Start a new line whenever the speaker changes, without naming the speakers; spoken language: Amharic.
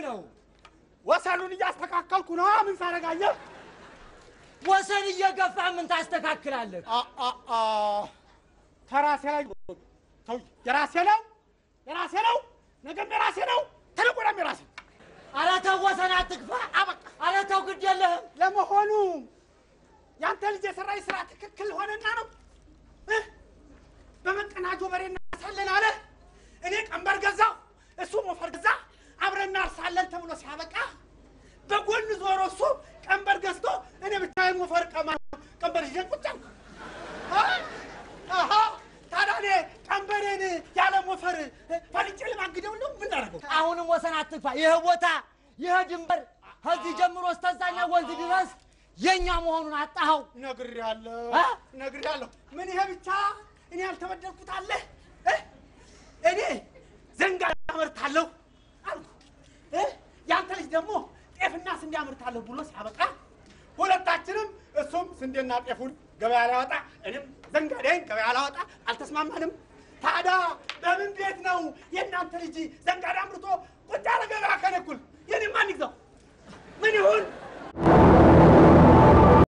ነው?
ወሰኑን እያስተካከልኩ ነው። ምን ሳረጋየህ?
ወሰን እየገፋ ምን ታስተካክላለህ?
ተራሴ ላይ ተው። የራሴ ነው ነገም የራሴ ነው ተለቆራም የራሴ።
ኧረ ተው ወሰን አትግፋ። ኧረ ተው ግድ የለህም።
ለመሆኑ ያንተ ልጅ የሰራይ ስራ ትክክል ሆነና ነው? በመቀናጆ በሬና ሳለን አለ እኔ ቀንበር ገዛው እሱ ሞፈር ገዛ አብረን እናርሳለን ተብሎ ሲያበቃ በጎን ዞሮ እሱ ቀንበር ገዝቶ እኔ ብቻዬን ሞፈር ቀንበር ይዤ ቁጭ አልኩ። ታዲያ እኔ ቀንበሬን ያለ ሞፈር ፈልጬ ለማግደው ነው ምን አደረገው?
አሁንም ወሰን አትግፋ። ይሄ ቦታ ይሄ ድንበር ከዚህ ጀምሮ እስከዛኛ ወንዝ ድረስ የኛ መሆኑን አጣኸው።
ነግሬያለሁ። ምን ይሄ ብቻ እኔ ያልተበደልኩት አለ? እኔ ዘንጋዳ አመርታለሁ አልኩ። ያንተ ልጅ ደግሞ ጤፍና ስንዴ አመርታለሁ ብሎ ሲያበቃ ሁለታችንም እሱም ስንዴና ጤፉን ገበያ ላወጣ እኔም ዘንጋዳዬን ገበያ ላወጣ አልተስማማንም። ታዲያ በምን ቤት ነው የእናንተ ልጅ ዘንጋዳ አምርቶ